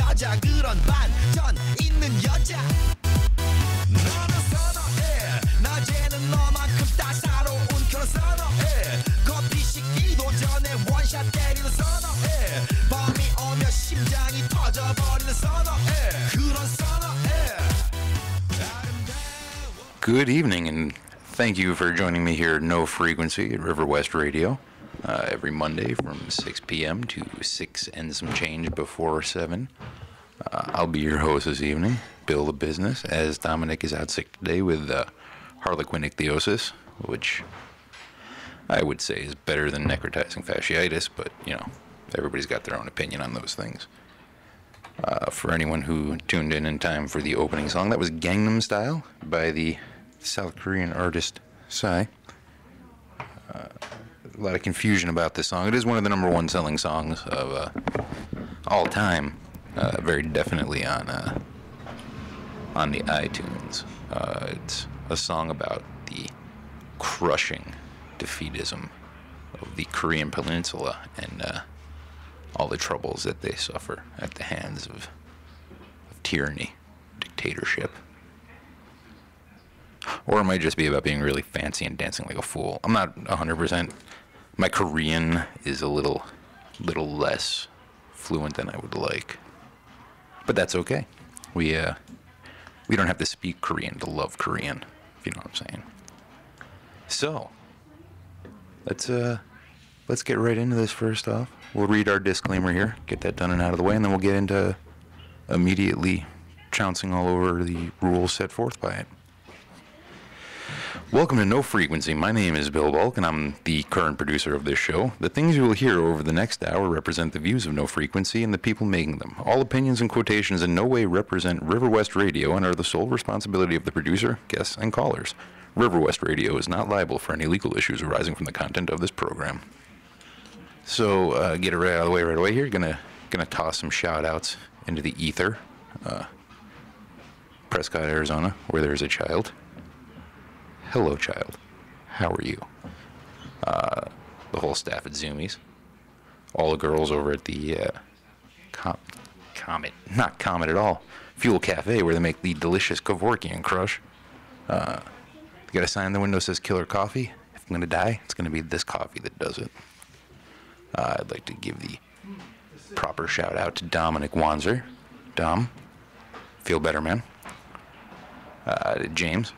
여자 그런 반전 있는 여자 너는 선어해 낮에는 너만큼 따사로운 그런 선어해 커피 식기도 전에 원샷 때리는 선어해 밤이 오면 심장이 터져버리는 선어해 그런 선어해 Good evening, and thank you for joining me here at No Frequency at River West Radio every Monday from 6 p.m. to 6 and some change before 7. I'll be your host this evening, Bill the Business, as Dominic is out sick today with harlequin ichthyosis, which I would say is better than necrotizing fasciitis, but, you know, everybody's got their own opinion on those things. For anyone who tuned in time for the opening song, that was Gangnam Style by the South Korean artist Psy. A lot of confusion about this song. It is one of the number one selling songs of all time. Very definitely on the iTunes. It's a song about the crushing defeatism of the Korean Peninsula and all the troubles that they suffer at the hands of tyranny, dictatorship. Or it might just be about being really fancy and dancing like a fool. I'm not 100%. My Korean is a little less fluent than I would like. But that's okay. We don't have to speak Korean to love Korean, if you know what I'm saying. So, let's get right into this first off. We'll read our disclaimer here, get that done and out of the way, and then we'll get into immediately trouncing all over the rules set forth by it. Welcome to No Frequency. My name is Bill Bulk, and I'm the current producer of this show. The things you will hear over the next hour represent the views of No Frequency and the people making them. All opinions and quotations in no way represent River West Radio and are the sole responsibility of the producer, guests, and callers. River West Radio is not liable for any legal issues arising from the content of this program. So, get it right out of the way right away here. Gonna toss some shout-outs into the ether. Prescott, Arizona, where there's a child. Hello, child. How are you? The whole staff at Zoomies. All the girls over at the Comet. Not Comet at all. Fuel Cafe, where they make the delicious Kevorkian Crush. They got a sign in the window that says Killer Coffee. If I'm going to die, it's going to be this coffee that does it. I'd like to give the proper shout out to Dominic Wanzer. Dom, feel better, man. James,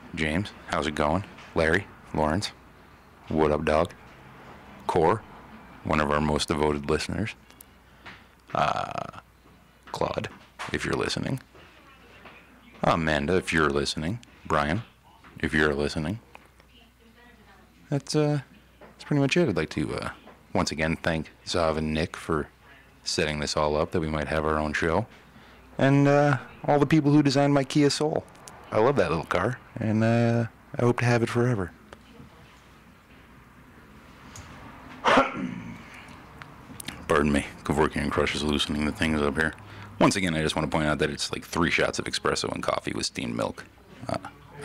how's it going? Larry, Lawrence, what up, dog? Core, one of our most devoted listeners. Claude, if you're listening. Amanda, if you're listening. Brian, if you're listening. That's pretty much it. I'd like to once again thank Zav and Nick for setting this all up, that we might have our own show. And all the people who designed my Kia Soul. I love that little car, and I hope to have it forever. Pardon me, Kevorkian Crush is loosening the things up here. Once again, I just want to point out that it's like 3 shots of espresso and coffee with steamed milk. I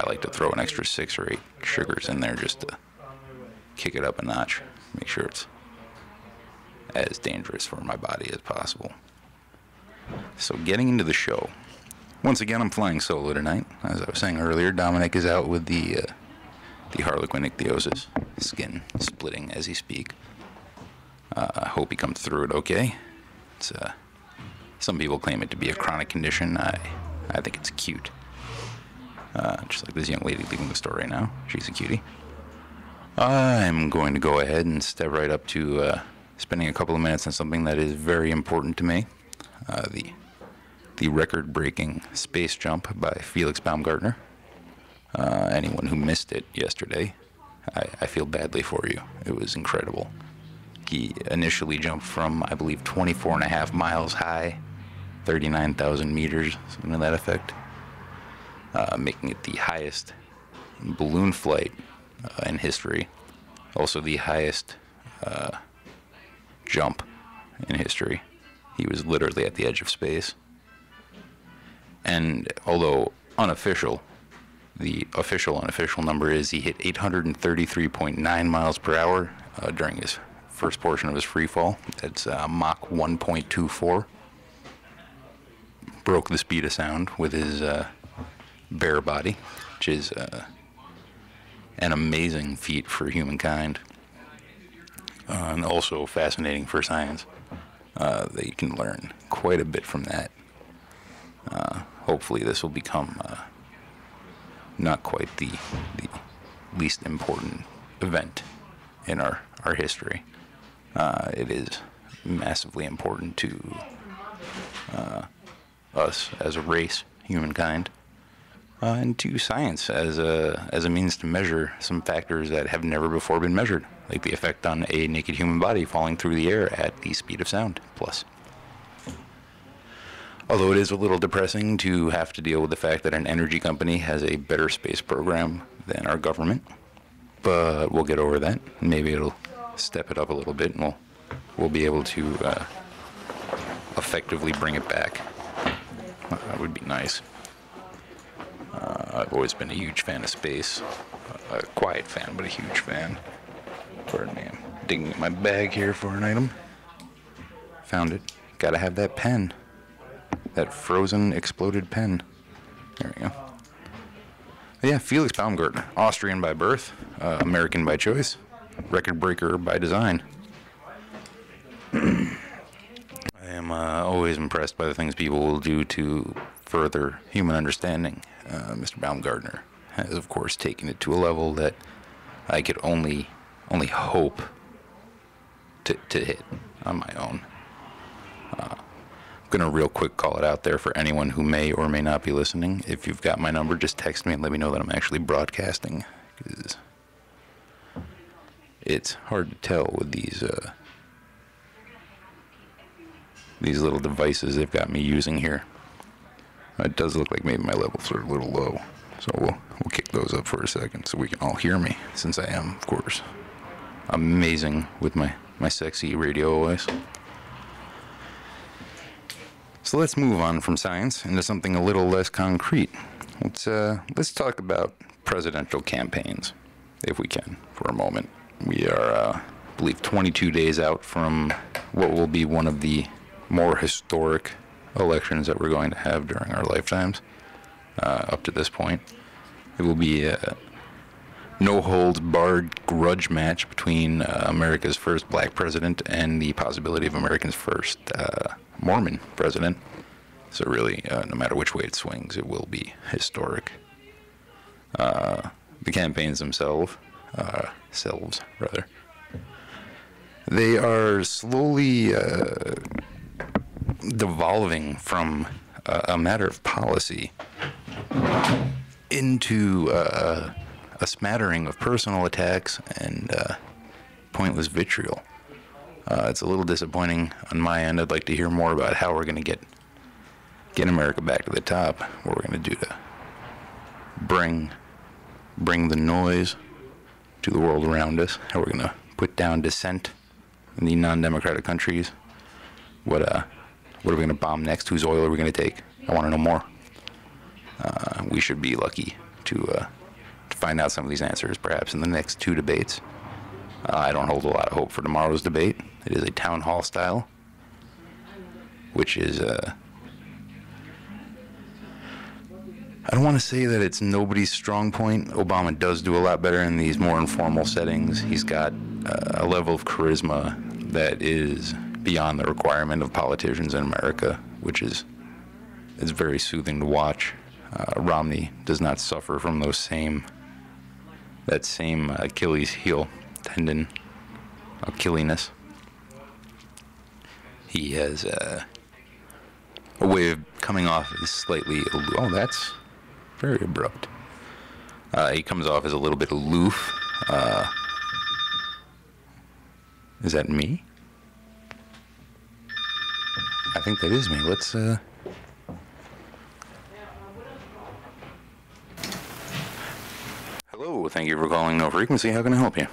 like to throw an extra 6 or 8 sugars in there just to kick it up a notch. Make sure it's as dangerous for my body as possible. So getting into the show. Once again, I'm flying solo tonight. As I was saying earlier, Dominic is out with the harlequin ichthyosis, skin splitting as he speak. I hope he comes through it okay. It's some people claim it to be a chronic condition. I think it's cute. Just like this young lady leaving the store right now. She's a cutie. I'm going to go ahead and step right up to spending a couple of minutes on something that is very important to me. The record-breaking space jump by Felix Baumgartner. Anyone who missed it yesterday, I feel badly for you. It was incredible. He initially jumped from, I believe, 24.5 miles high, 39,000 meters, something to that effect, making it the highest balloon flight in history. Also the highest jump in history. He was literally at the edge of space. And although unofficial, the official unofficial number is he hit 833.9 miles per hour during his first portion of his free fall. That's Mach 1.24. broke the speed of sound with his bare body, which is an amazing feat for humankind, and also fascinating for science. That you can learn quite a bit from that. Hopefully this will become not quite the least important event in our history. It is massively important to us as a race, humankind, and to science as a means to measure some factors that have never before been measured, like the effect on a naked human body falling through the air at the speed of sound, plus. Although it is a little depressing to have to deal with the fact that an energy company has a better space program than our government, but we'll get over that. Maybe it'll step it up a little bit, and we'll be able to effectively bring it back. That would be nice. I've always been a huge fan of space. A quiet fan, but a huge fan. Pardon me, I'm digging in my bag here for an item. Found it. Gotta have that pen. That frozen, exploded pen. There we go. Yeah, Felix Baumgartner. Austrian by birth, American by choice, record breaker by design. I am always impressed by the things people will do to further human understanding. Mr. Baumgartner has, of course, taken it to a level that I could only hope to hit on my own. I'm going to real quick call it out there for anyone who may or may not be listening. If you've got my number, just text me and let me know that I'm actually broadcasting. 'Cause it's hard to tell with these little devices they've got me using here. It does look like maybe my levels are a little low. So we'll kick those up for a second so we can all hear me, since I am, of course, amazing with my sexy radio voice. So let's move on from science into something a little less concrete. Let's talk about presidential campaigns, if we can, for a moment. We are, I believe, 22 days out from what will be one of the more historic elections that we're going to have during our lifetimes. Up to this point, it will be a no-holds-barred grudge match between America's first black president and the possibility of America's first Mormon president. So really, no matter which way it swings, it will be historic. The campaigns themselves, they are slowly devolving from a matter of policy into a smattering of personal attacks and pointless vitriol. It's a little disappointing on my end. I'd like to hear more about how we're going to get America back to the top, what we're going to do to bring the noise to the world around us, how we're going to put down dissent in the non-democratic countries. What are we going to bomb next? Whose oil are we going to take? I want to know more. We should be lucky to find out some of these answers, perhaps in the next 2 debates. I don't hold a lot of hope for tomorrow's debate. It is a town hall style, which is, I don't want to say that it's nobody's strong point. Obama does do a lot better in these more informal settings. He's got a level of charisma that is beyond the requirement of politicians in America, which is very soothing to watch. Romney does not suffer from that same Achilles heel tendon Achilles. He has a way of coming off as slightly, oh, that's very abrupt. He comes off as a little bit aloof. Is that me? I think that is me. Let's, Hello, thank you for calling No Frequency. How can I help you?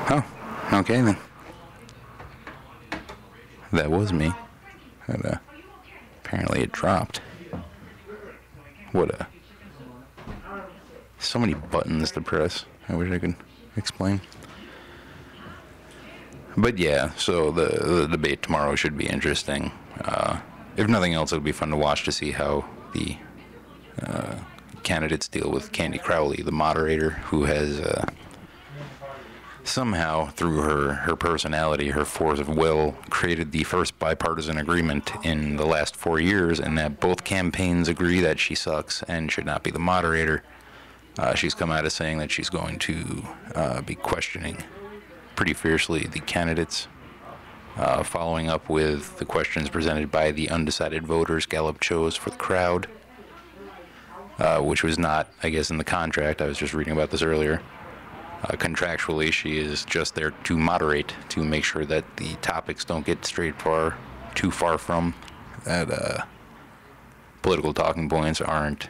Oh, okay then. That was me. But, apparently it dropped. So many buttons to press. I wish I could explain. But yeah, so the debate tomorrow should be interesting. If nothing else, it'll be fun to watch to see how the candidates deal with Candy Crowley, the moderator, who has somehow, through her personality, her force of will, created the first bipartisan agreement in the last 4 years, and that both campaigns agree that she sucks and should not be the moderator. She's come out as saying that she's going to be questioning pretty fiercely the candidates, following up with the questions presented by the undecided voters Gallup chose for the crowd, which was not, I guess, in the contract. I was just reading about this earlier. Contractually, she is just there to moderate, to make sure that the topics don't get too far from, that political talking points aren't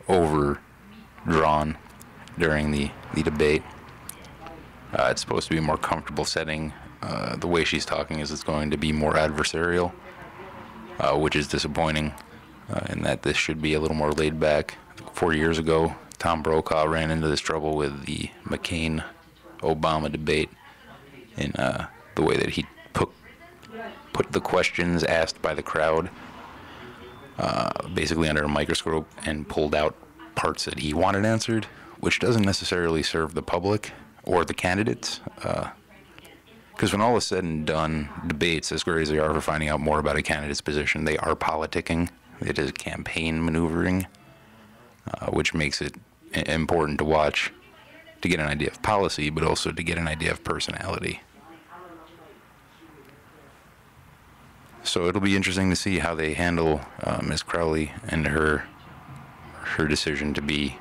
overdrawn during the debate. It's supposed to be a more comfortable setting. The way she's talking is it's going to be more adversarial, which is disappointing, in that this should be a little more laid back. 4 years ago, Tom Brokaw ran into this trouble with the McCain-Obama debate in the way that he put the questions asked by the crowd basically under a microscope and pulled out parts that he wanted answered, which doesn't necessarily serve the public or the candidates. Because when all is said and done, debates, as great as they are for finding out more about a candidate's position, they are politicking. It is campaign maneuvering, which makes it important to watch to get an idea of policy, but also to get an idea of personality. So it'll be interesting to see how they handle Ms. Crowley and her decision to be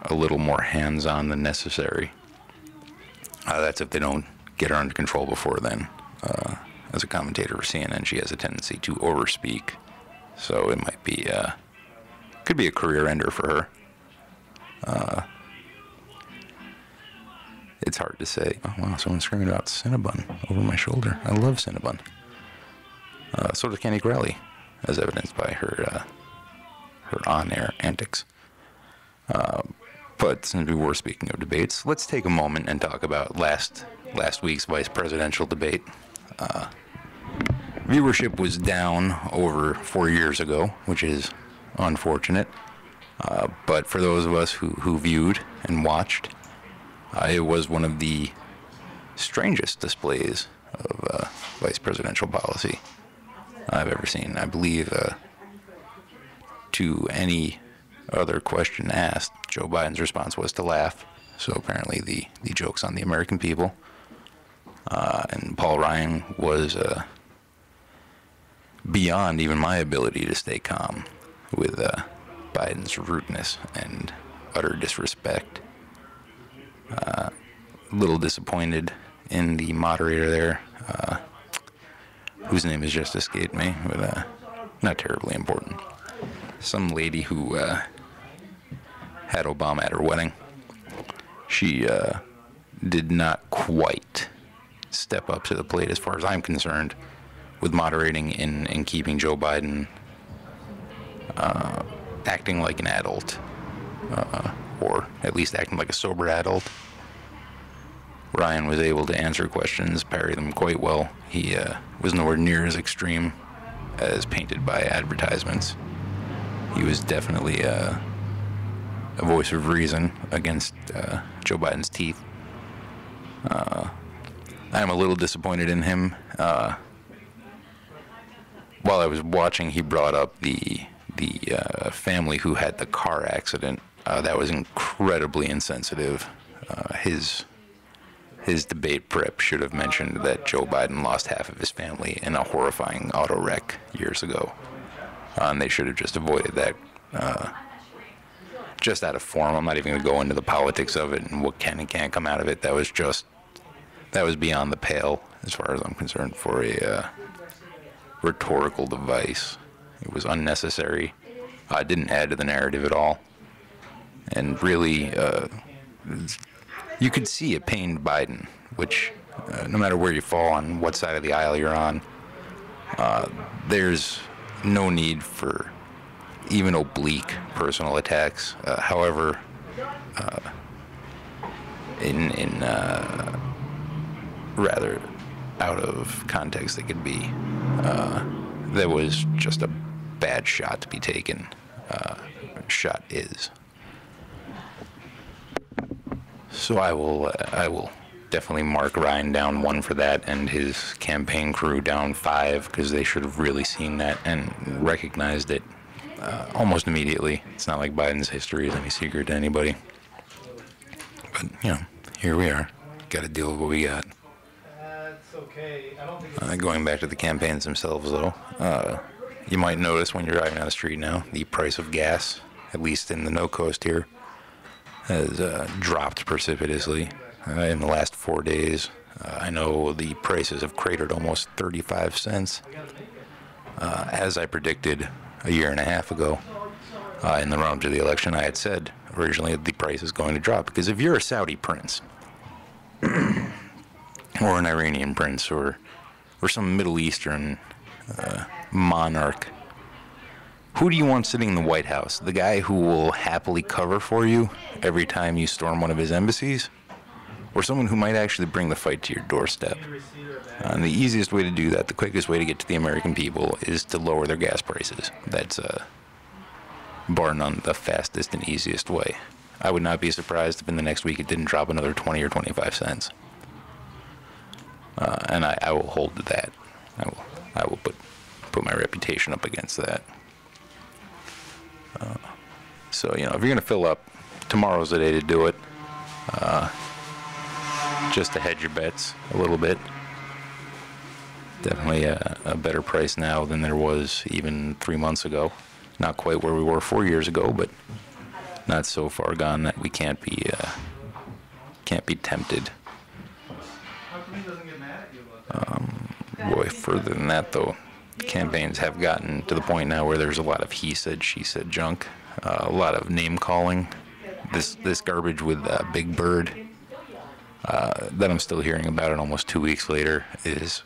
a little more hands-on than necessary. That's if they don't get her under control before then. As a commentator for CNN, she has a tendency to overspeak, so it might be could be a career ender for her. It's hard to say. Oh wow, someone's screaming about Cinnabon over my shoulder. I love Cinnabon. So does Candy Crowley, as evidenced by her on-air antics. But since we were speaking of debates, let's take a moment and talk about last week's vice presidential debate. Viewership was down over 4 years ago, which is unfortunate. But for those of us who viewed and watched, it was one of the strangest displays of vice presidential policy I've ever seen. I believe to any other question asked, Joe Biden's response was to laugh. So apparently the joke's on the American people. And Paul Ryan was beyond even my ability to stay calm with Biden's rudeness and utter disrespect. A little disappointed in the moderator there, whose name has just escaped me, but not terribly important. Some lady who had Obama at her wedding. She did not quite step up to the plate, as far as I'm concerned, with moderating and keeping Joe Biden acting like an adult, or at least acting like a sober adult. Ryan was able to answer questions, parry them quite well. He was nowhere near as extreme as painted by advertisements. He was definitely a voice of reason against Joe Biden's teeth. I'm a little disappointed in him. While I was watching, he brought up the family who had the car accident. That was incredibly insensitive. His debate prep should have mentioned that Joe Biden lost half of his family in a horrifying auto wreck years ago. And they should have just avoided that, just out of form. I'm not even going to go into the politics of it and what can and can't come out of it. That was beyond the pale, as far as I'm concerned, for a rhetorical device. It was unnecessary. It didn't add to the narrative at all. And really, you could see it pained Biden, which, no matter where you fall on what side of the aisle you're on, there's no need for even oblique personal attacks. However, in rather out of context they could be. That was just a bad shot to be taken. Shot is. So I will definitely mark Ryan down 1 for that, and his campaign crew down 5, because they should have really seen that and recognized it almost immediately. It's not like Biden's history is any secret to anybody. But, you know, here we are. Got to deal with what we got. That's okay. I don't think Going back to the campaigns themselves, though, you might notice when you're driving down the street now, the price of gas, at least in the No Coast here, has dropped precipitously in the last 4 days. I know the prices have cratered almost 35 cents. As I predicted a year and a half ago, in the run-up to the election, I had said originally the price is going to drop, because if you're a Saudi prince or an Iranian prince or some Middle Eastern monarch, who do you want sitting in the White House? The guy who will happily cover for you every time you storm one of his embassies? Or someone who might actually bring the fight to your doorstep? And the easiest way to do that, the quickest way to get to the American people, is to lower their gas prices. That's, bar none, the fastest and easiest way. I would not be surprised if in the next week it didn't drop another 20 or 25 cents. And I will hold to that. I will put my reputation up against that. So, you know, if you're going to fill up, tomorrow's the day to do it. Just to hedge your bets a little bit. Definitely a better price now than there was even 3 months ago. Not quite where we were 4 years ago, but not so far gone that we can't be tempted. Boy, further than that, though, campaigns have gotten to the point now where there's a lot of he said, she said junk, a lot of name calling. This garbage with Big Bird that I'm still hearing about it almost 2 weeks later is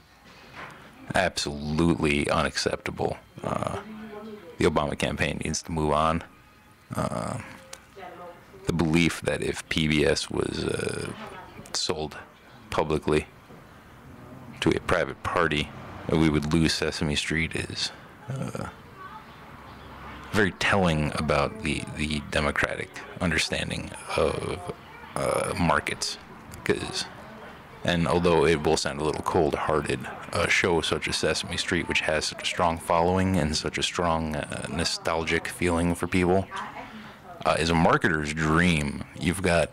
absolutely unacceptable. The Obama campaign needs to move on. The belief that if PBS was sold publicly to a private party, we would lose Sesame Street is very telling about the democratic understanding of markets. And although it will sound a little cold-hearted, a show such as Sesame Street, which has such a strong following and such a strong nostalgic feeling for people, is a marketer's dream. You've got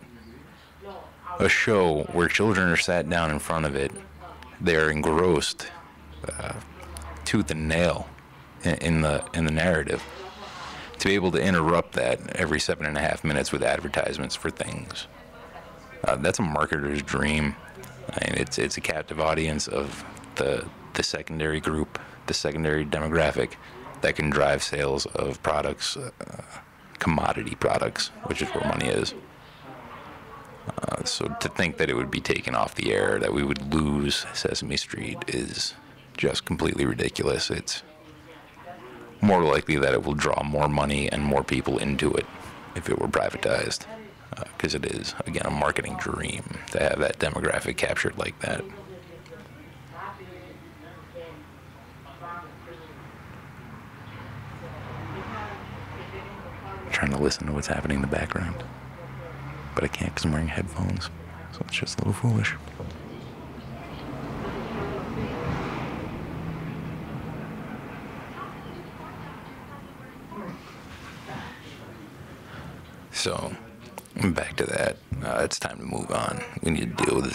a show where children are sat down in front of it. They're engrossed tooth and nail in the narrative. To be able to interrupt that every 7.5 minutes with advertisements for things, that's a marketer's dream. I mean, it's a captive audience of the secondary group, the secondary demographic that can drive sales of products, commodity products, which is where money is. So to think that it would be taken off the air, that we would lose Sesame Street, is just completely ridiculous. It's more likely that it will draw more money and more people into it if it were privatized, because it is, again, a marketing dream to have that demographic captured like that. I'm trying to listen to what's happening in the background, but I can't because I'm wearing headphones, so it's just a little foolish. So, back to that. It's time to move on. We need to deal with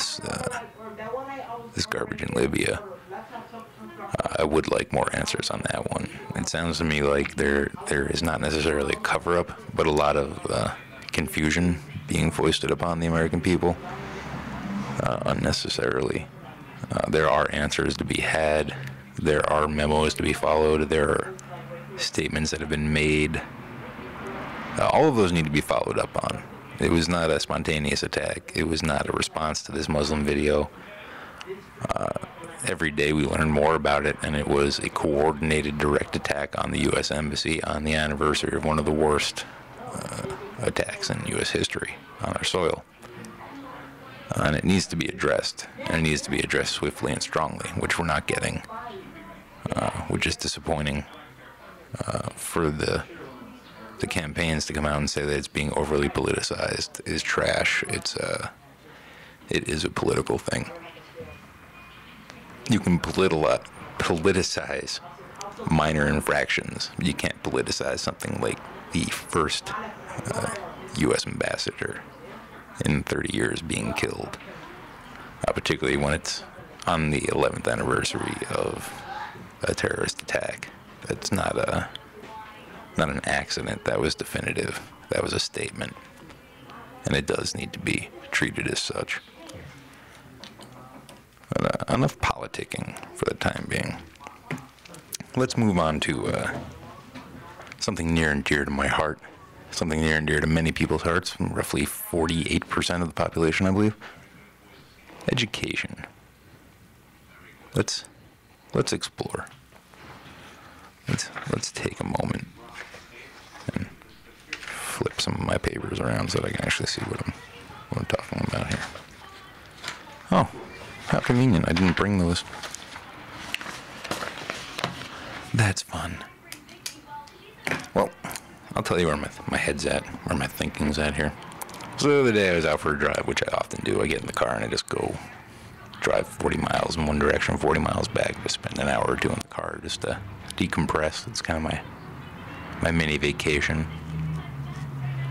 this garbage in Libya. I would like more answers on that one. It sounds to me like there is not necessarily a cover-up, but a lot of confusion being foisted upon the American people unnecessarily. There are answers to be had. There are memos to be followed. There are statements that have been made. All of those need to be followed up on. It was not a spontaneous attack. It was not a response to this Muslim video. Every day we learn more about it, and it was a coordinated direct attack on the U.S. Embassy on the anniversary of one of the worst attacks in U.S. history on our soil. And it needs to be addressed, and it needs to be addressed swiftly and strongly, which we're not getting, which is disappointing for the campaigns to come out and say that it's being overly politicized is trash. It is a political thing. You can politicize minor infractions. You can't politicize something like the first U.S. ambassador in 30 years being killed, particularly when it's on the 11th anniversary of a terrorist attack. That's not an accident. That was definitive. That was a statement, and it does need to be treated as such. But, enough politicking for the time being. Let's move on to something near and dear to my heart, something near and dear to many people's hearts, roughly 48% of the population, I believe. Education. Let's explore. Let's take a moment and flip some of my papers around so that I can actually see what I'm talking about here. Oh, how convenient. I didn't bring those. That's fun. Well, I'll tell you where my head's at, where my thinking's at here. So the other day I was out for a drive, which I often do. I get in the car and I just go drive 40 miles in one direction, 40 miles back. Just spend an hour or two in the car just to decompress. It's kind of my mini vacation.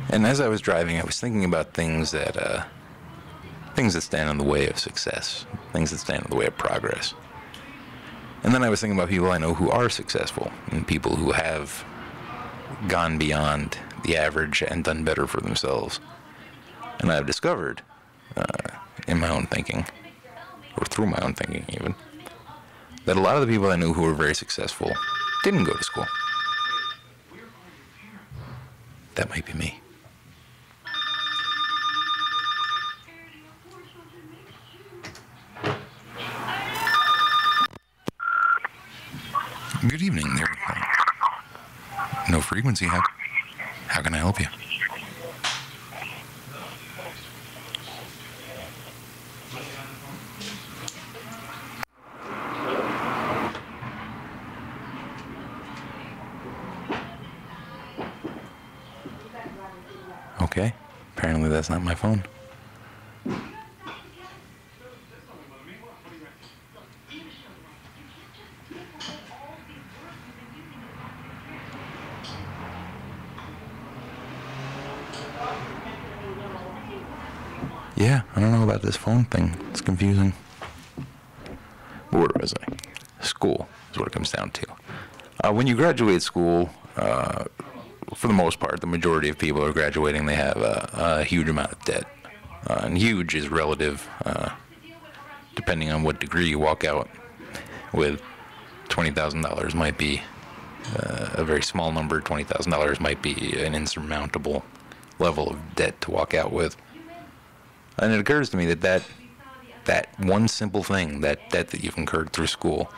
And as I was driving, I was thinking about things that stand in the way of success, things that stand in the way of progress. And then I was thinking about people I know who are successful, and people who have gone beyond the average and done better for themselves. And I've discovered, in my own thinking, or through my own thinking even, that a lot of the people I knew who were very successful didn't go to school. That might be me. Good evening there. No frequency. How can I help you? Okay. Apparently that's not my phone. Yeah, I don't know about this phone thing. It's confusing. Where was I? School is what it comes down to. When you graduate school, for the most part, the majority of people who are graduating, they have a huge amount of debt. And huge is relative, depending on what degree you walk out with. $20,000 might be a very small number. $20,000 might be an insurmountable level of debt to walk out with. And it occurs to me that one simple thing, that debt that you've incurred through school,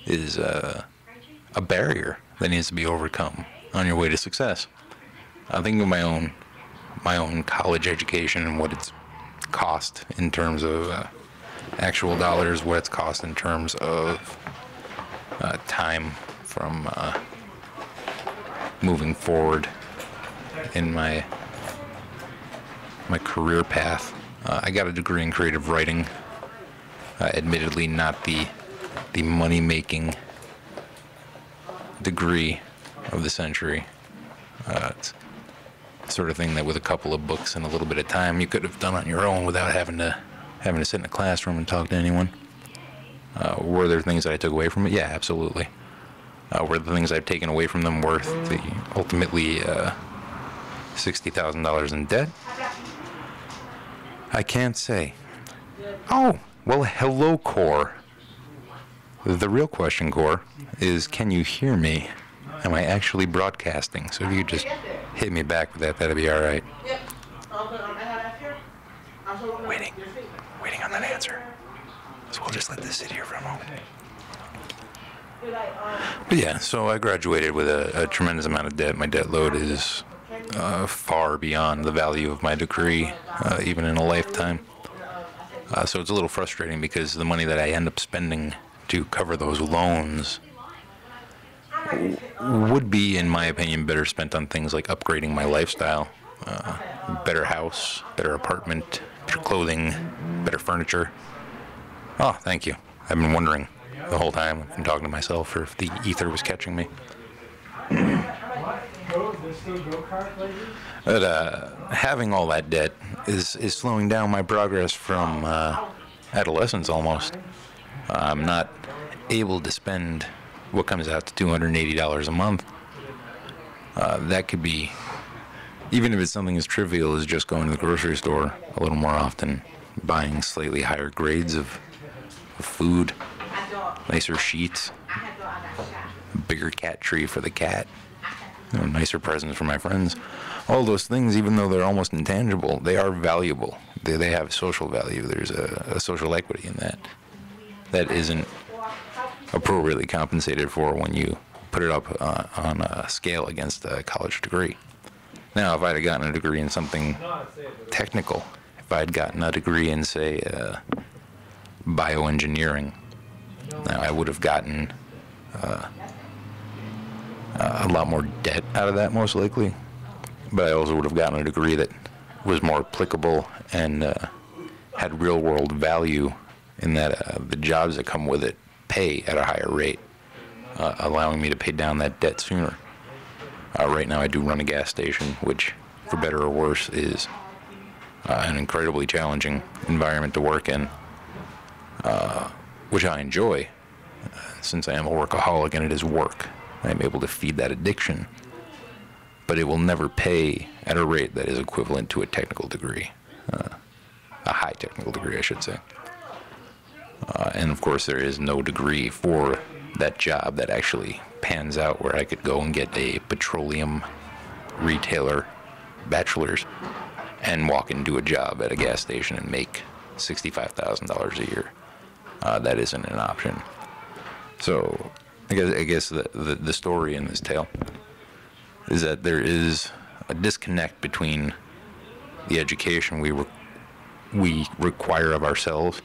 is a barrier that needs to be overcome on your way to success. I'm thinking of my own college education and what it's cost in terms of actual dollars, what it's cost in terms of time from moving forward in my career path. I got a degree in creative writing. Admittedly, not the money-making degree of the century. It's the sort of thing that with a couple of books and a little bit of time you could have done on your own without having to sit in a classroom and talk to anyone. Were there things that I took away from it? Yeah, absolutely. Were the things I've taken away from them worth the ultimately $60,000 in debt? I can't say. Oh, well, hello, Core. The real question, Core, is can you hear me? Am I actually broadcasting? So if you just hit me back with that, that'd be all right. Waiting on that answer. So we'll just let this sit here for a moment. But yeah, so I graduated with a tremendous amount of debt. My debt load is far beyond the value of my degree, even in a lifetime. So it's a little frustrating because the money that I end up spending to cover those loans would be, in my opinion, better spent on things like upgrading my lifestyle, better house, better apartment, better clothing, better furniture. Oh, thank you. I've been wondering the whole time I'm talking to myself, or if the ether was catching me. But having all that debt is slowing down my progress from adolescence almost. I'm not able to spend what comes out to $280 a month. That could be, even if it's something as trivial as just going to the grocery store a little more often, buying slightly higher grades of food, nicer sheets, a bigger cat tree for the cat, nicer presents for my friends. All those things, even though they're almost intangible, they are valuable. They have social value. There's a social equity in that. That isn't appropriately compensated for when you put it up on a scale against a college degree. Now, if I'd have gotten a degree in something technical, if I'd gotten a degree in, say, bioengineering, now I would have gotten a lot more debt out of that, most likely. But I also would have gotten a degree that was more applicable and had real-world value in that the jobs that come with it pay at a higher rate, allowing me to pay down that debt sooner. Right now I do run a gas station, which, for better or worse, is an incredibly challenging environment to work in, which I enjoy, since I am a workaholic and it is work. I'm able to feed that addiction, but it will never pay at a rate that is equivalent to a technical degree, a high technical degree, I should say. And of course, there is no degree for that job that actually pans out where I could go and get a petroleum retailer bachelor's and walk into a job at a gas station and make $65,000 a year. That isn't an option. So I guess the story in this tale is that there is a disconnect between the education we require of ourselves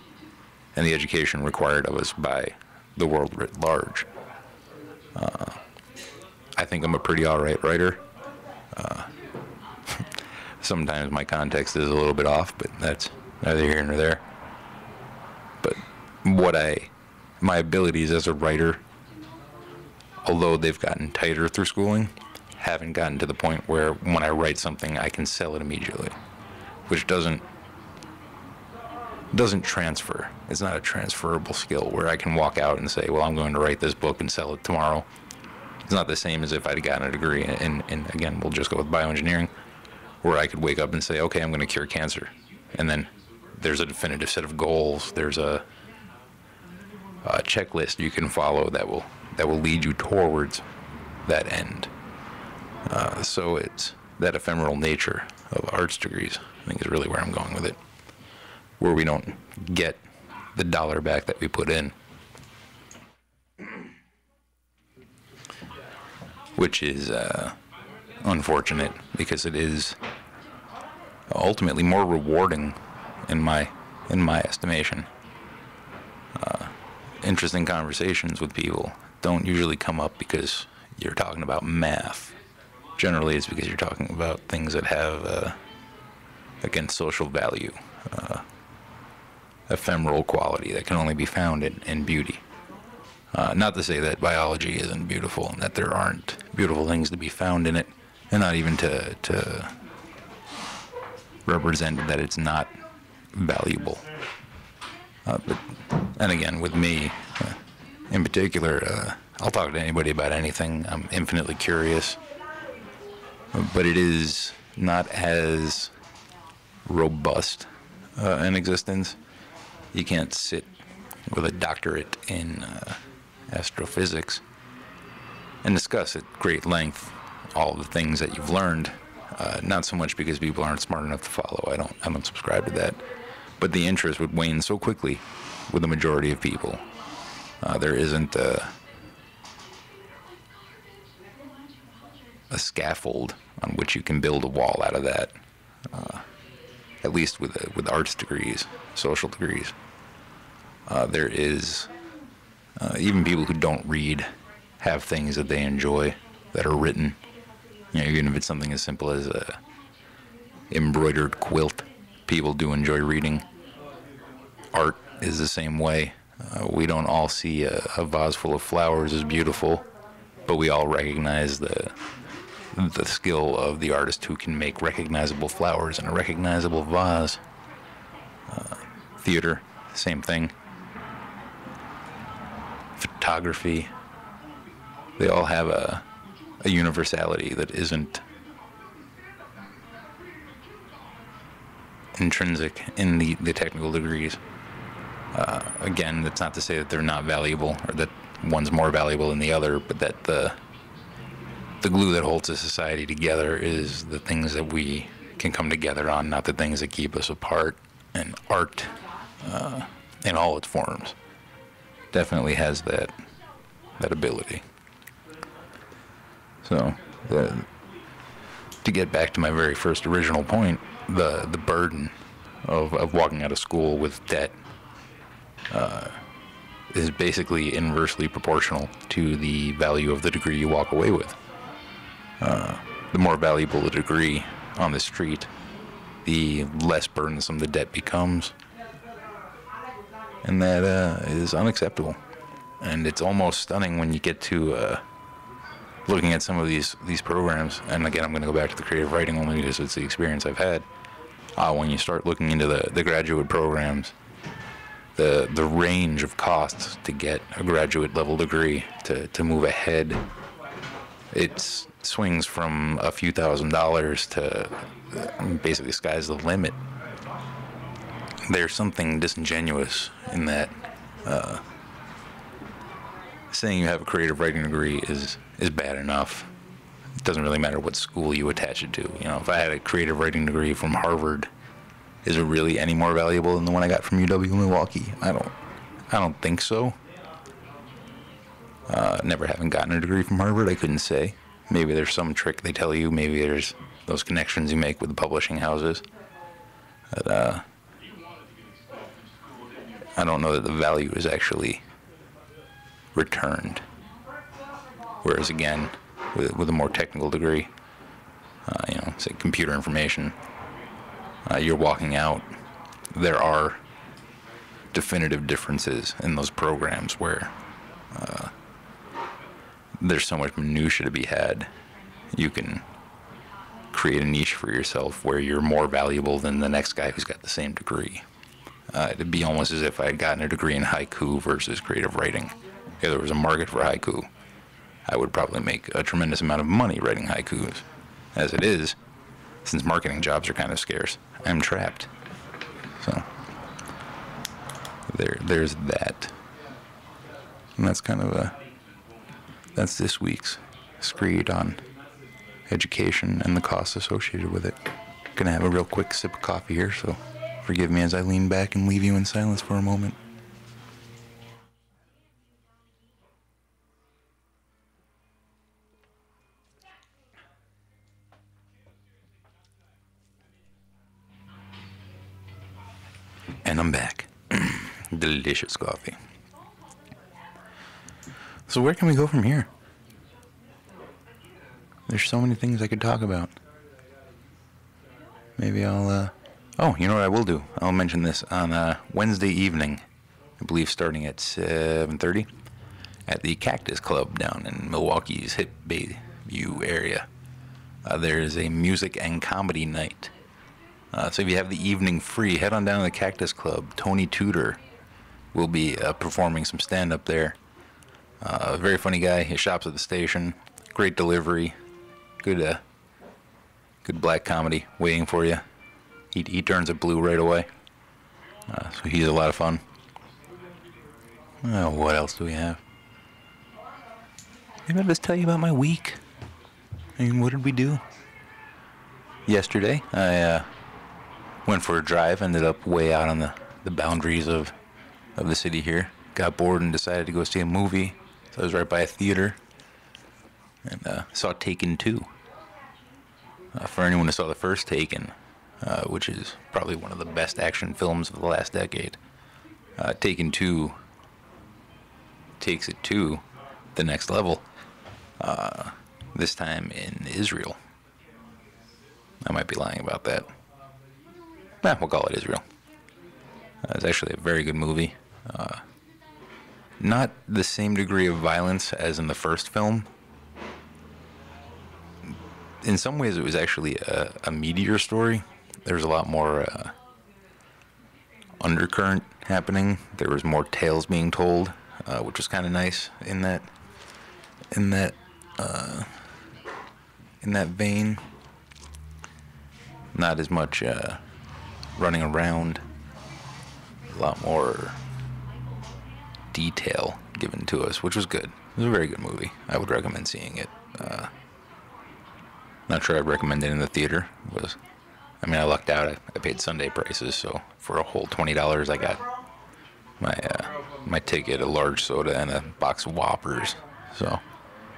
and the education required of us by the world writ large. I think I'm a pretty alright writer. Sometimes my context is a little bit off, but that's neither here nor there. But my abilities as a writer, although they've gotten tighter through schooling, haven't gotten to the point where when I write something I can sell it immediately, which doesn't transfer. It's not a transferable skill where I can walk out and say, well, I'm going to write this book and sell it tomorrow. It's not the same as if I'd gotten a degree in again, we'll just go with bioengineering, where I could wake up and say, okay, I'm going to cure cancer. And then there's a definitive set of goals. There's a checklist you can follow that will lead you towards that end. So it's that ephemeral nature of arts degrees, I think, is really where I'm going with it, where we don't get the dollar back that we put in, which is unfortunate because it is ultimately more rewarding in my estimation. Interesting conversations with people don't usually come up because you're talking about math. Generally, it's because you're talking about things that have, again, social value, ephemeral quality that can only be found in beauty. Not to say that biology isn't beautiful and that there aren't beautiful things to be found in it, and not even to represent that it's not valuable. And again, with me in particular, I'll talk to anybody about anything. I'm infinitely curious, but it is not as robust in existence. You can't sit with a doctorate in astrophysics and discuss at great length all the things that you've learned. Not so much because people aren't smart enough to follow. I don't subscribe to that. But the interest would wane so quickly with the majority of people. There isn't a scaffold on which you can build a wall out of that. at least with arts degrees, social degrees, there is even people who don't read have things that they enjoy that are written. You know, even if it's something as simple as a embroidered quilt, people do enjoy reading. Art is the same way. We don't all see a vase full of flowers as beautiful, but we all recognize the skill of the artist who can make recognizable flowers in a recognizable vase. Theater, same thing. Photography, they all have a universality that isn't intrinsic in the technical degrees. Again, that's not to say that they're not valuable or that one's more valuable than the other, but that the glue that holds a society together is the things that we can come together on, not the things that keep us apart. And art, in all its forms, definitely has that ability. So, to get back to my very first original point, the burden of walking out of school with debt is basically inversely proportional to the value of the degree you walk away with. The more valuable the degree on the street, the less burdensome the debt becomes. And that is unacceptable. And it's almost stunning when you get to looking at some of these programs. And again, I'm going to go back to the creative writing only because it's the experience I've had. When you start looking into the graduate programs, the range of costs to get a graduate level degree to move ahead, it swings from a few $1,000s to basically sky's the limit. There's something disingenuous in that. Saying you have a creative writing degree is bad enough. It doesn't really matter what school you attach it to. You know, if I had a creative writing degree from Harvard, is it really any more valuable than the one I got from UW Milwaukee? I don't think so. Never having gotten a degree from Harvard, I couldn't say. Maybe there's some trick they tell you. Maybe there's those connections you make with the publishing houses. But I don't know that the value is actually returned. Whereas again, with a more technical degree, say computer information, you're walking out. There are definitive differences in those programs where there's so much minutia to be had. You can create a niche for yourself where you're more valuable than the next guy who's got the same degree. It'd be almost as if I had gotten a degree in haiku versus creative writing. If there was a market for haiku, I would probably make a tremendous amount of money writing haikus. As it is, since marketing jobs are kind of scarce, I'm trapped. So there's that. And that's kind of that's this week's screed on education and the costs associated with it. Gonna have a real quick sip of coffee here, so forgive me as I lean back and leave you in silence for a moment. And I'm back. Delicious coffee. So where can we go from here? There's so many things I could talk about. Maybe I'll, oh, you know what I will do? I'll mention this on Wednesday evening, I believe starting at 7:30, at the Cactus Club down in Milwaukee's Hip Bayview area. There is a music and comedy night. So if you have the evening free, head on down to the Cactus Club. Tony Tudor will be performing some stand-up there. Very funny guy. He shops at the station. Great delivery. Good black comedy waiting for you. He turns it blue right away. So he's a lot of fun. What else do we have? Maybe I'll just tell you about my week. I mean, what did we do? Yesterday, I went for a drive. Ended up way out on the boundaries of the city here. Got bored and decided to go see a movie. So I was right by a theater and saw Taken 2. For anyone who saw the first Taken, which is probably one of the best action films of the last decade. Taken 2 takes it to the next level, this time in Israel. I might be lying about that. We'll call it Israel. It's actually a very good movie. Not the same degree of violence as in the first film. In some ways, it was actually a meatier story. There's a lot more undercurrent happening. There was more tales being told, which was kind of nice in that vein. Not as much running around. A lot more detail given to us, which was good. It was a very good movie. I would recommend seeing it. Not sure I'd recommend it in the theater. I lucked out. I paid Sunday prices, so for a whole $20, I got my ticket, a large soda, and a box of Whoppers. So,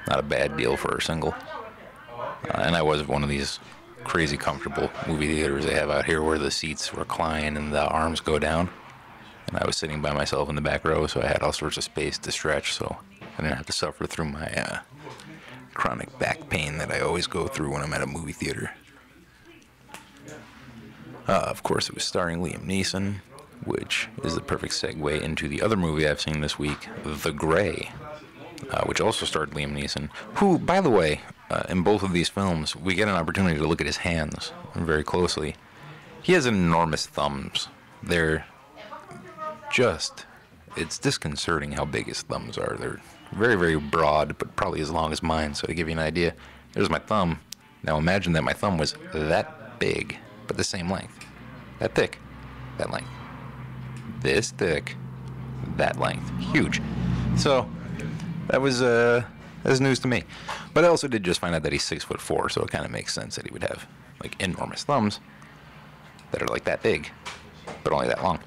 not a bad deal for a single. And I was one of these crazy comfortable movie theaters they have out here where the seats recline and the arms go down. And I was sitting by myself in the back row, so I had all sorts of space to stretch, so I didn't have to suffer through my chronic back pain that I always go through when I'm at a movie theater. Of course, it was starring Liam Neeson, which is the perfect segue into the other movie I've seen this week, The Grey, which also starred Liam Neeson, who, by the way, in both of these films, we get an opportunity to look at his hands very closely. He has enormous thumbs. They're it's disconcerting how big his thumbs are. They're very, very broad, but probably as long as mine. So to give you an idea, there's my thumb. Now imagine that my thumb was that big, but the same length. That thick, that length. This thick, that length. Huge. So that was news to me. But I also did just find out that he's 6'4", so it kind of makes sense that he would have like enormous thumbs that are like that big, but only that long.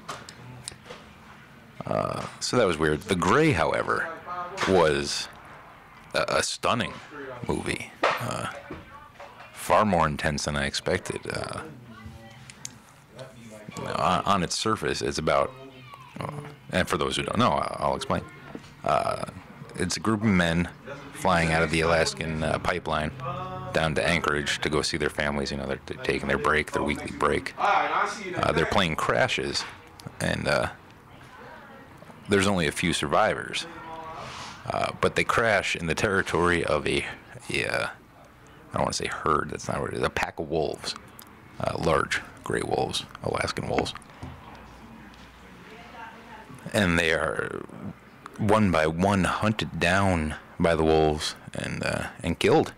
So that was weird. The Grey, however, was a stunning movie. Far more intense than I expected. On its surface, it's about, and for those who don't know, I'll explain. It's a group of men flying out of the Alaskan pipeline down to Anchorage to go see their families. You know, they're taking their break, their weekly break. Their plane crashes, and there's only a few survivors. But they crash in the territory of I don't want to say herd, that's not what it is, a pack of wolves. Large gray wolves, Alaskan wolves. And they are one by one hunted down by the wolves and killed.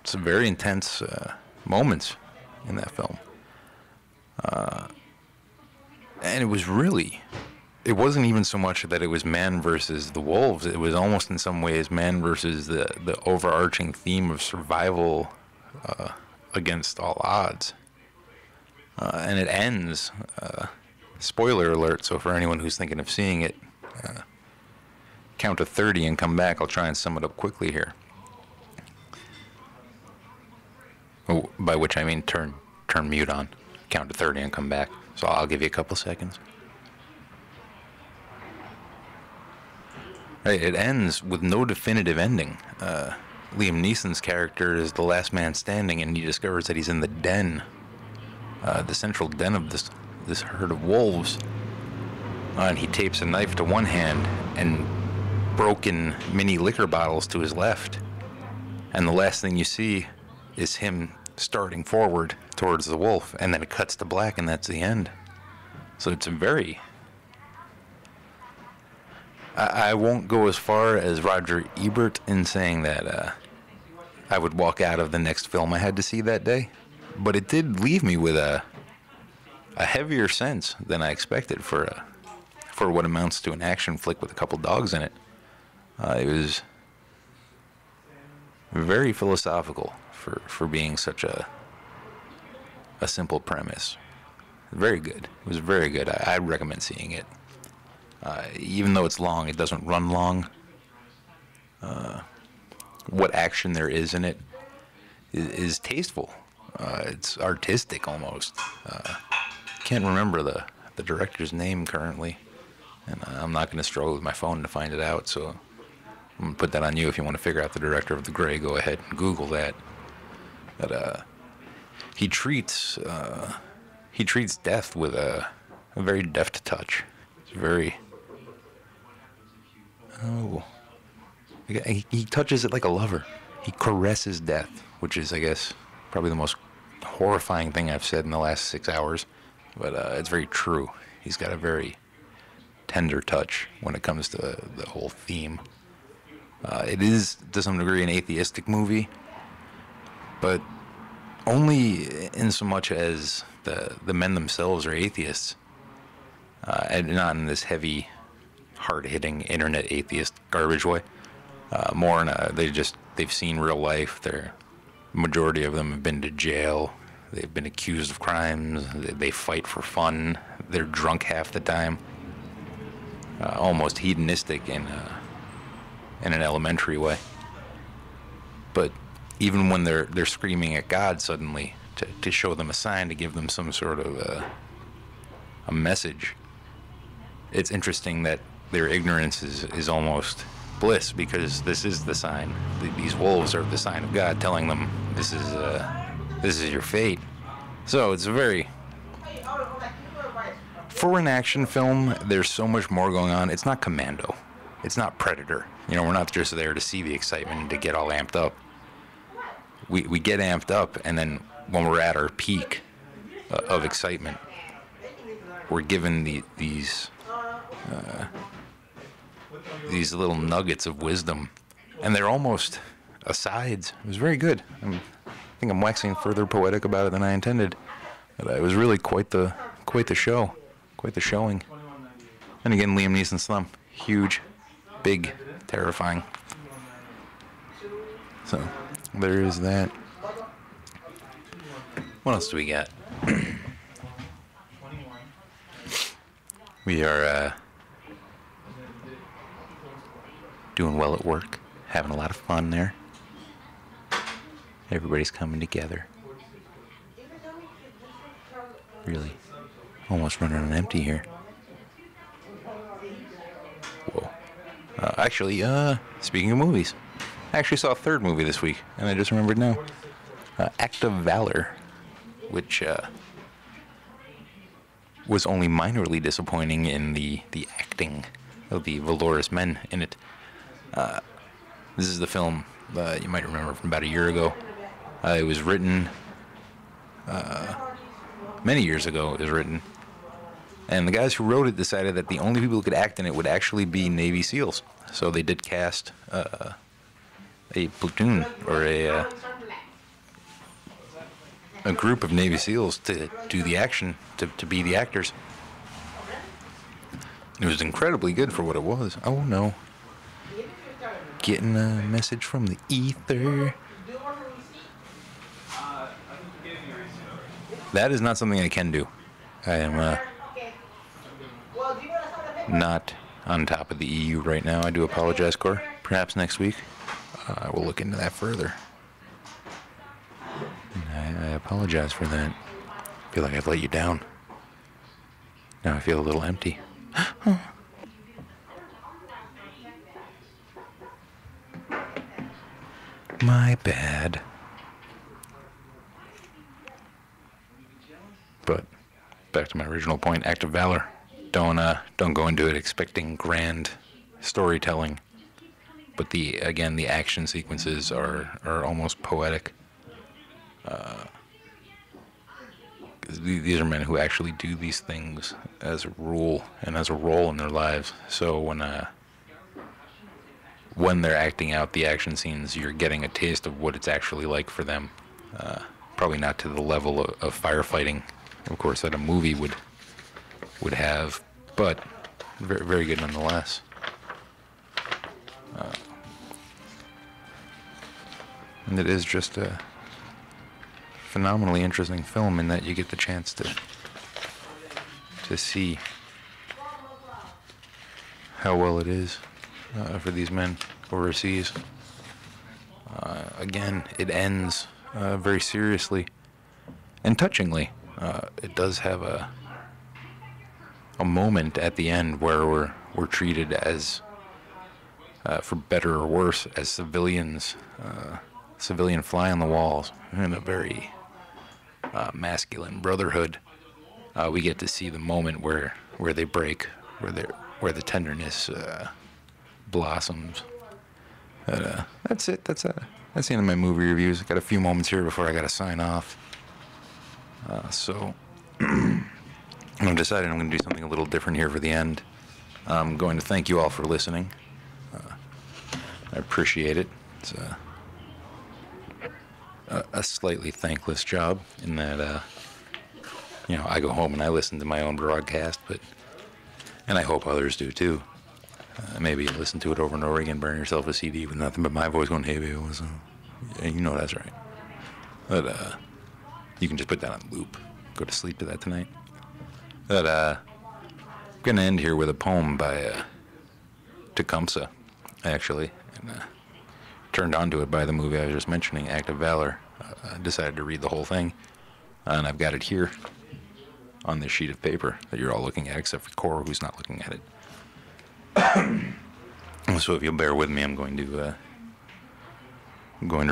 Some very intense moments in that film. And it wasn't even so much that it was man versus the wolves. It was almost in some ways man versus the overarching theme of survival against all odds. And it ends, spoiler alert, so for anyone who's thinking of seeing it, count to 30 and come back. I'll try and sum it up quickly here. Oh, by which I mean turn mute on, count to 30 and come back. So I'll give you a couple seconds. It ends with no definitive ending. Liam Neeson's character is the last man standing, and he discovers that he's in the den, the central den of this herd of wolves. And he tapes a knife to one hand and broken mini liquor bottles to his left. And the last thing you see is him starting forward towards the wolf, and then it cuts to black, and that's the end. So it's a very... I won't go as far as Roger Ebert in saying that I would walk out of the next film I had to see that day, but it did leave me with a heavier sense than I expected for what amounts to an action flick with a couple dogs in it. It was very philosophical for being such a simple premise. Very good. It was very good. I recommend seeing it. Even though it's long, it doesn't run long. What action there is in it is tasteful. It's artistic almost. Can't remember the director's name currently, and I'm not going to struggle with my phone to find it out. So I'm gonna put that on you. If you want to figure out the director of The Grey, go ahead and Google that. But he treats death with a very deft touch. It's very he touches it like a lover. He caresses death, which is, I guess, probably the most horrifying thing I've said in the last 6 hours. But it's very true. He's got a very tender touch when it comes to the whole theme. It is, to some degree, an atheistic movie, but only in so much as the men themselves are atheists, and not in this heavy, hard-hitting internet atheist garbage way. More in they've seen real life. The majority of them have been to jail. They've been accused of crimes. They fight for fun. They're drunk half the time. Almost hedonistic in an elementary way. But even when they're screaming at God suddenly to show them a sign, to give them some sort of a message, it's interesting that their ignorance is almost bliss, because this is the sign. These wolves are the sign of God, telling them this is your fate. So it's for an action film, there's so much more going on. It's not Commando. It's not Predator. We're not just there to see the excitement and to get all amped up. We get amped up, and then when we're at our peak of excitement, we're given these little nuggets of wisdom, and they're almost asides. It was very good. I think I'm waxing further poetic about it than I intended, but it was really quite the show, quite the showing. And again, Liam Neeson's thumb, huge, big, terrifying. So there is that. What else do we got? We are doing well at work, having a lot of fun there. Everybody's coming together. Really, almost running on empty here. Whoa. Actually, speaking of movies, I actually saw a third movie this week, and I just remembered now. Act of Valor, which was only minorly disappointing in the acting of the valorous men in it. This is the film you might remember from about a year ago. It was written many years ago. It was written, and the guys who wrote it decided that the only people who could act in it would actually be Navy SEALs. So they did cast a platoon or a group of Navy SEALs to do the action, to be the actors. It was incredibly good for what it was. Oh no. Getting a message from the ether. That is not something I can do. I am not on top of the EU right now. I do apologize, Cor. Perhaps next week I will look into that further. I apologize for that. I feel like I've let you down. Now I feel a little empty. My bad. But back to my original point, Act of Valor. Don't go into it expecting grand storytelling. But the action sequences are almost poetic. These are men who actually do these things as a rule and as a role in their lives. So when they're acting out the action scenes, you're getting a taste of what it's actually like for them. Probably not to the level of firefighting, of course, that a movie would have, but very, very good nonetheless. And it is just a phenomenally interesting film in that you get the chance to see how well it is for these men overseas. Again, it ends very seriously. And touchingly, it does have a moment at the end where we're treated as, for better or worse, as civilians, civilian fly on the walls in a very masculine brotherhood. We get to see the moment where they break, where the tenderness blossoms. But, that's it. That's the end of my movie reviews. I got a few moments here before I got to sign off. So I've decided I'm going to do something a little different here for the end. I'm going to thank you all for listening. I appreciate it. It's a slightly thankless job in that, I go home and I listen to my own broadcast, and I hope others do too. Maybe you listen to it over and over again, burn yourself a CD with nothing but my voice going, hey, baby, what's up? Yeah, you know that's right. But you can just put that on loop. Go to sleep to that tonight. But I'm going to end here with a poem by Tecumseh, actually. And turned onto it by the movie I was just mentioning, Act of Valor. I decided to read the whole thing. And I've got it here on this sheet of paper that you're all looking at, except for Cora, who's not looking at it. So if you'll bear with me, I'm going to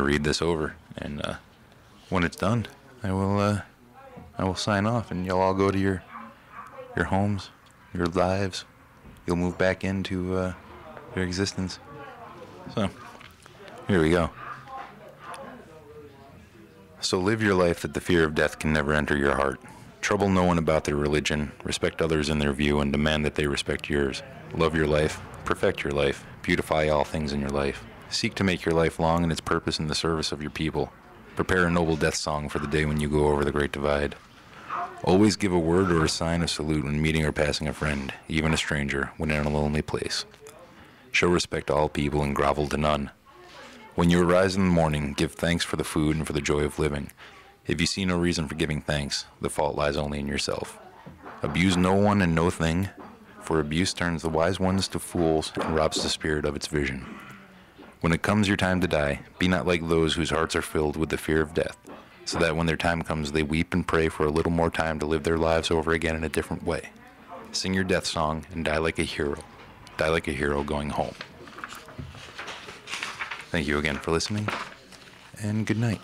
read this over, and when it's done, I will sign off, and you'll all go to your homes, your lives. You'll move back into your existence. So here we go. So live your life that the fear of death can never enter your heart. Trouble no one about their religion, respect others in their view, and demand that they respect yours. Love your life, perfect your life, beautify all things in your life. Seek to make your life long and its purpose in the service of your people. Prepare a noble death song for the day when you go over the Great Divide. Always give a word or a sign of salute when meeting or passing a friend, even a stranger, when in a lonely place. Show respect to all people and grovel to none. When you arise in the morning, give thanks for the food and for the joy of living. If you see no reason for giving thanks, the fault lies only in yourself. Abuse no one and no thing, for abuse turns the wise ones to fools and robs the spirit of its vision. When it comes your time to die, be not like those whose hearts are filled with the fear of death, so that when their time comes they weep and pray for a little more time to live their lives over again in a different way. Sing your death song and die like a hero. Die like a hero going home. Thank you again for listening, and good night.